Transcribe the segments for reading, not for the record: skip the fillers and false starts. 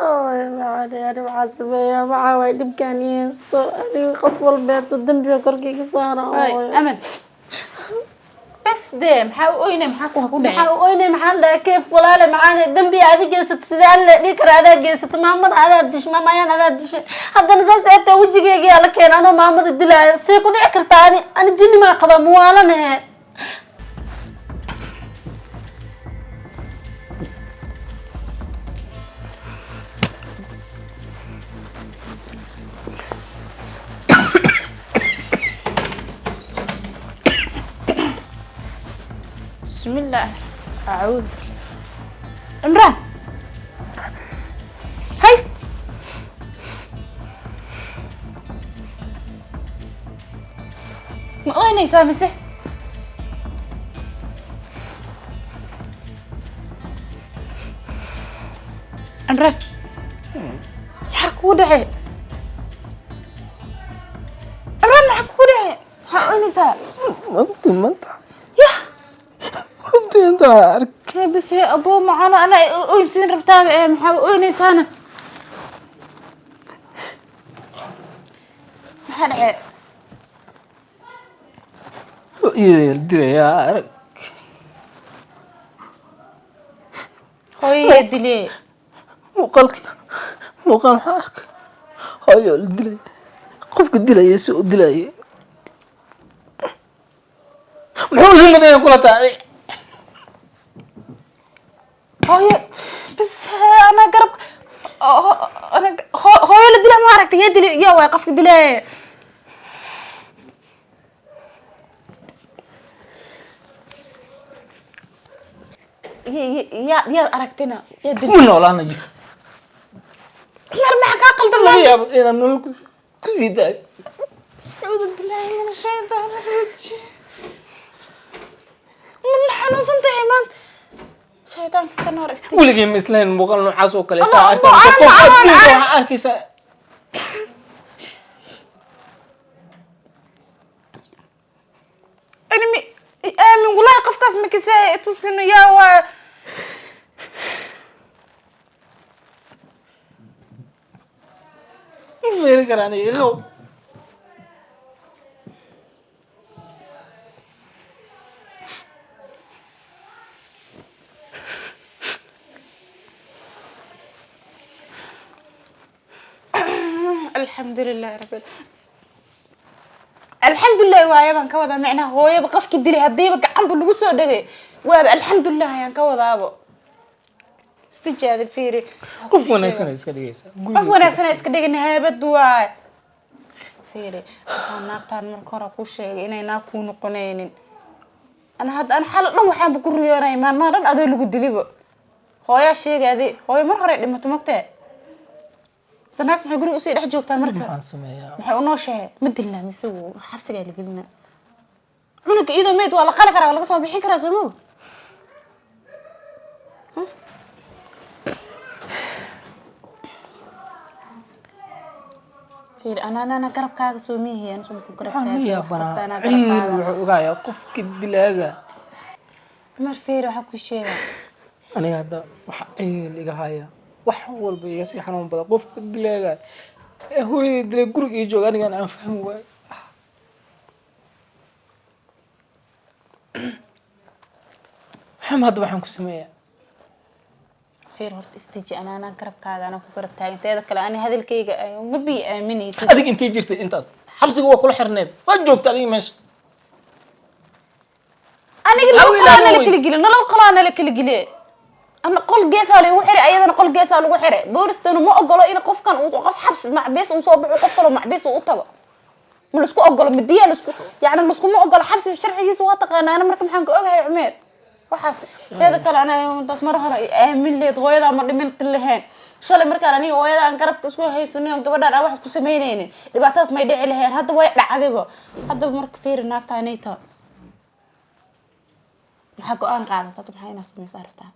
يا معلي أنا معصبة يا معاوي بإمكانيته أنا قفل البيت والدنيا كركي صارة أمل بس ده محاويني محاكو هكون محاويني محل كيف ولا معانا دنبي هذه جلست سيدان ليك هذا جلست محمد هذا دش ما مايان هذا دش هذا نزلت أنت وجهي يجي لك أنا محمد الدلاء سيكون عكرتاني أنا جني ما قبل موالنا بسم الله أعوذ عمران هاي ما وين يسامسه عمران حكوا دعي عمران حكوا دعي ها وين يسام ما انت يا انت عارف بس يا ابو معانا انا وين ربطها محاويني سنه محل يدري يا عارف هوي دلي muuqaal maxaa arka hooyo la dilay qofka dilaya si u dilaya muxuu himadaya kula tahay هوي بس انا قرب انا هوي اللي دلي ما عرفت يا دلي يا واقف دلي يا أركتنا يا دلي من noolaanayo مر ما حكى قلت الله laga yaabo inaan nolol ku sii daayo أعوذ بالله من الشيطان الرجيم من حنوس انت إيمان شيطان كسر استي weligay ma islayn muuqaal noocaas oo kale الله taa أكبر waxaa arkaysaa أنا من والله قف كاس مكسا توصينه يا و ma feeri karaan iyago الحمد لله رب الحمد لله وايا بان كودا معناها هويا بقفك دلي هديبا gacan bu lagu soo dhagay waaba alxamdulillah ayaan ka wadaabo istijaada fiiri qof wanaagsan iska dhigaysa qof wanaagsan iska dhigana haabad waay fiiri waxaan naagtaan marka hore ku sheegay inay naag ku noqonaynin ana xal dhan waxaan ku riyoonay ma dhan adoo lagu dilibo hooya sheegay hooyo mar hore dhimato magtay danaag maxay guriga usii dhex joogtaa marka maxaan sameeyaa maxay u nooshahay ma dilna mise xabsiga la gelina cunuga iyadoo meed waa la qali karaa laga soo bixin karaa soo moog fiir ana garabkaaga soo miihiyaan soo ku waxaan garabkaaga miyaa banaa ciil wuxuu ogaayaa qofka dilaaga mar fiir waxa ku sheega aniga hadda waxa ciil iga haya wax walba iga sii xanuun badan qofka dilaaga ee hooyadii dilay guriga ii jooga anigaan aan fahmi waayo hadda waxaan ku sameeyaa fiir horta istiji ana garabkaaga ana ku garab taagan teeda kale ani hadalkayga ma bii aaminaysid adig intee jirtay intaas xabsiga waa kula xirneed waa joogta adiga meesha aniga laba qolaana la kala geliye أنا قل جيسها اللي وحرة أيضا قل جيسها اللي وحرة بورستانو ما أقوله إن قف كان وقف حبس مع بيس وصوب وقف له مع بيس وقطعه ملسكو أقوله مديا لسكو يعني ملسكو ما أقوله حبس في شرعي يسوى أنا مركب حنك أوجه يا عمير وحاس هذا كان أنا يوم تصمر هلا من اللي تغير أمر من كلهن شغله مركب أنا ويا عن قرب كسوة هي سنين قبل أنا واحد كسمينين اللي بعتها ما يدعي لهن هذا ويا عذبه هذا مركب فير الناس تانيتها محكو أنا قاعدة طب هاي ناس مسارتها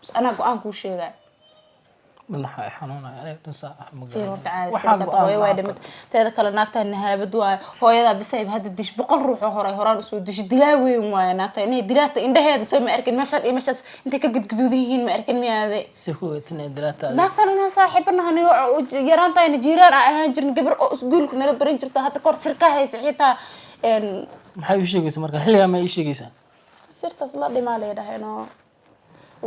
بس أنا قوان كل شيء madaxa xanuunaya aniga dhansa fiir horta caadi iska dhigata hooyo way dhimid teeda kale naagta nahaabad waay hooyada bisayb hadda dish boqol ruux oo horaan usoo dish dilaa weyn waay naagta inay dilaata indhaheeda soo ma arkin meeshaas iyo meeshaas intay ka gudguduudan yihiin ma arkin miyaade si huwatina dilaata naagtan inaan saaxiibanaha aniga yaraantayna jiiraan ahaan jirn gabar oo iskuulka nala barin jirta hadda kor sirka haysa xitaa maxay u sheegaysaa marka xilliga ma ii sheegaysaa sirtaas la dhimaa leedahaynoo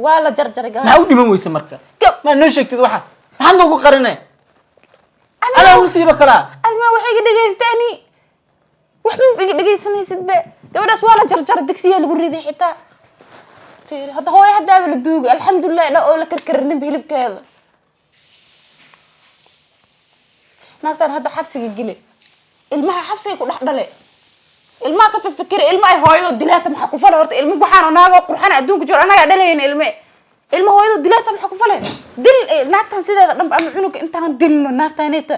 waa la jarjaray maxaa u dhiman weysa marka ma noo sheegtid waxa maxaad noogu qarinay adaa musiibo kalaa alma waxay iga dhegaystaani waxba iga dhegaysanaysid be gabadhaas waa la jarjaray digsiyaa lagu riday xitaa fiir hadda hooyo haddaaba la duugay alxamdulilah dha oo la karkarinin hilibkeeda naagtaan hadda xabsiga geli ilmaha xabsiga ku dhex dhale ilmaha ka fikira ilma ay hooyadoo dilaata maxaa ku fala horta ilmo waxaan naagoo qurxan adduunka jiro anagaa dhalayna ilmo hooyadoo dilaata maxaa ku fala dil naagtan sideeda dhanba ama cunuga intaan dilno naagtaanita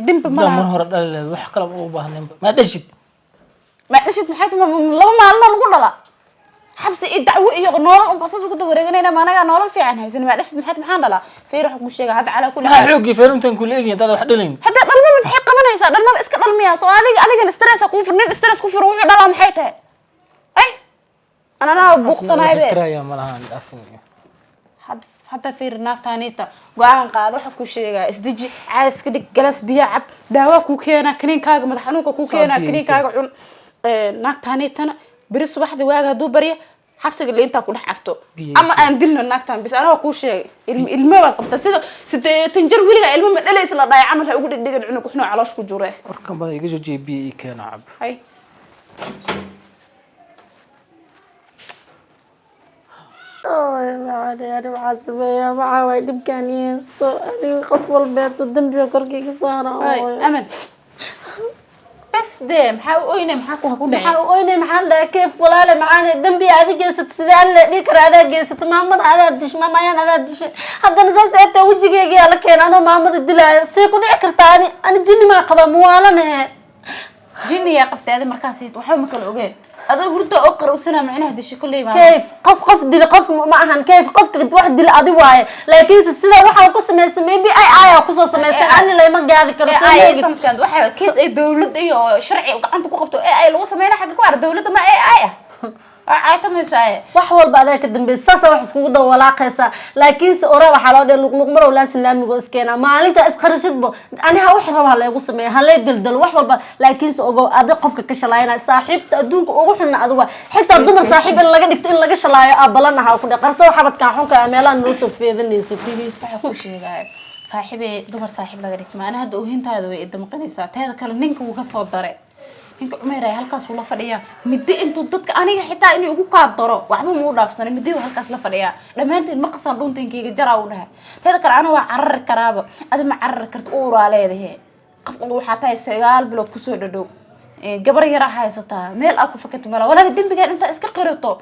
dimba mar hore dhali leed wax kale ugu baahneenba ma dhashid maxay laba maalmo lagu dhala xabsi iyo dacwo iyo nolol un basas ugu dawareeganayna ma anagaa nolol fiican haysan ma dhashid maxaan dhalaa feer wax ku sheega hadda calaa kulli xaal xoogii feeruntan ku leeyahay dad wax dhalayn hadda dhalmada maxay qabanaysaa dhalmada iska dhalmiyaa soo adiga stress ku furnin stress ku furo wuxuu dhalaa maxay tahay ay ana buuqsanaay be tiraya malahan afin hadda feer naagtaanita go'aan qaad waxa ku sheegaa isdiji caas ka dhig galas biyo cab daawa ku keena kaniinkaaga madax xanuunka ku keena kaniinkaaga cun naagtaanitana bari subaxdii waaga haduu bariyo xabsiga leenta ku dhex cabto ama aan dilno naagtan bis anaga ku sheegay ilmo baad qabta sida 80 jir wiliga ilmo ma dhalaysa la dhaay camal ha ugu dhigdhigan cunug xunoo caloosh ku jure warkan baa iga soo jeebiye keena cab hay أنا معصبة معه وايد بكاني أنا قفل البيت والدم كركي كسارة أمل بس ده محاوينه محاكو هكون محاوينه محل كيف ولا معانا دنبي هذا جلست سدان ليك هذا جلست محمد هذا دش ما يان هذا دش هذا نزلت أنت وجهي يجي لك أنا محمد الدلاء سيكون عكرتاني أنا جني ما قبل موالنا جني يا قفت هذا مركزيت وحوم كل أوجين هذا هرد أقرأ وسنة معنا هدش كل ما كيف قف دل قف معهن كيف قف كنت واحد دل أدواي لكن السنة واحد قسم اسمه بي أي قصص مثلا أنا لا ما قاعد كرسي أي سمكان واحد كيس أي دولة أي شرعي وقعنت كوقبته أي لو سمينا حاجة كوار دولة ما أي عايتم هساي وحول بعدك الدنبي ساسا وحسكو دا ولا قيسا لكن سورا وحلا دي لوق مر ولا سلام نغو اسكينا مالنتا اسخرشدبو انا ها وخ ربا لا يغو سمي هلا دلدل wax walba laakiin soo aad qofka ka shalayna saaxiibta adduunka ugu xun adiga xitaa dumar saaxiib in laga dhigto in laga shalayo abalanaha ku dhaqarso xabadka xunka meelaan noo soo feedanaysa digiis waxa ku sheegay saaxiibe dumar saaxiib laga dhigto maana hadda u hintaada way idamqanaysaa teeda kale ninka uu ka soo daray ninka Umayr ay halkaas ula fadhiya midda intuu dadka aniga xitaa inuu ugu ka daro waxba ma u dhaafsanay midda halkaas la fadhiya dhamaanteen ma qasan dhuuntankeyga jaraa u dhahay teeda kale ana waa carar karaaba adi ma carar karto oo raaleedahay qofku waxa tahay 9 bilood ku soo dhadhow gabar yar haysataa meel aad ku fakato mala walaal dambiga inta iska qirato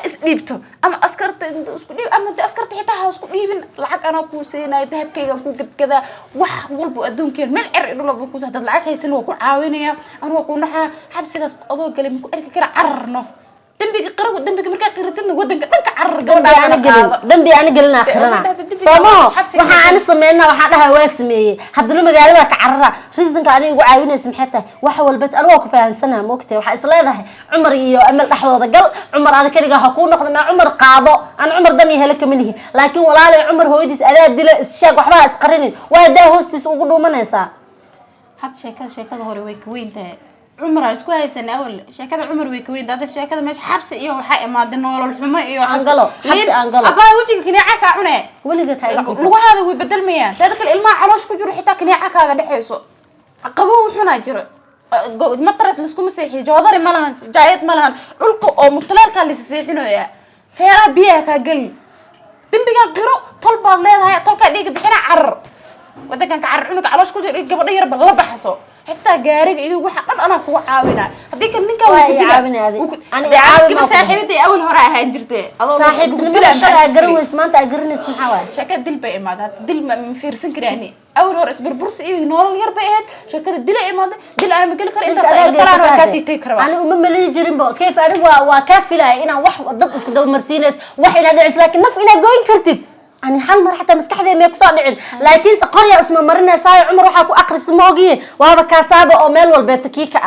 is dhiibto ama askarta isku dhiib ama askarta xitaa isku dhiibin lacag ana ku siinay dahabkayga ku gadgada wax walba adduunka meel cir dhulba ku soo dad lacag haysan waa ku caawinaya ana ku naxa xabsigaas adoo galay ku erka kara cararno dambiga marka qiratidna wadanka dhanka carar gabadha dambi ana galin aakhirana soomo waxa aan sameeyna waxa dhahay waa sameeyay hadana magaalada ka carara reasonka aniga ugu caawinaysa maxay tahay wax walba aniga ku fahansanahay moogtay waxa isleedahay Umar iyo Amal dhaxdooda gal Umar aad kaliya ha ku noqdana Umar qaado aan Umar dan yahay ka milihi laakiin walaalay Umar hooyadiis adaa dila ishaag waxba isqarinin waa daa hoostiis ugu dhuumanaysa had sheekada hore way ka weyntahay عمره اسكو هيسن اول شيكده عمر وي كوين داد شيكده مش حبس iyo waxa imaad nolol xumo iyo xabsi aan galo aba wajiga kiniica ka cunay waliga ka lagu hada way bedelmayaan dad kale ilmaha caloosh ku jiro xitaa kiniica kaaga dhaxayso qabo wuxuna jiro matras lisku maseexi joodari malahan jaayad malahan dhulka oo mutlaalka la saseexinaya feera biyaha ka gal dambiga qiro tolbaad leedahay tolka dhiga bixina carar wadankan ka carar cunuga caloosh ku jiro gabadha yar la baxso حتى جارج إيه واحد أنا كوا عاونا هديك منك عاونا أنا كم صاحبتي أول هراء هنجرتي صاحبتي لما شرع جروس ما أنت أجرني اسمها شكل دل بقى ما دل من فيرسن كراني أول هراء اسبر برص إيه نور اليربعات شكل دل إيه ما دل أنا بقول لك أنت طلع كاسي تكرر أنا أمم اللي يجرين بقى كيف أنا وكافلة هنا واحد ضد اسكت مرسيدس واحد هذا لكن نف هنا جوين كرتد أنا حال مرة حتى مسكحة ما يكسر دعين لكن سقرية اسمه مرنا ساي عمر وحكوا أقرص موجي وهذا كاسابة أو مال والبيتكيكة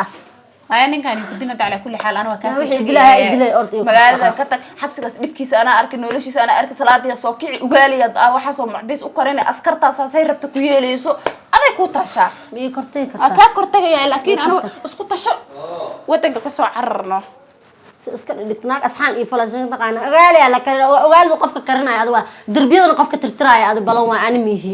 هاي نكاني بدينا على كل حال أنا وكاسي دلي أرضي مقالة كتك حبسك دبكيس أنا أرك نولشيس أنا أرك صلاة صوكي وقالي يد وحصل معبيس وكرني أسكرت أساسي ربتك ويلي سو أنا كنت أشع مي كرتي أكا كرتي يعني لكن أنا اسكت أشع وتنك كسو عررنا iska dhigtanaag asxaan iyo falashin taqaana ogaal yaa la kala ogaal qofka karinaya adwa darbiyada qofka tirtiraya ad balan waa animihi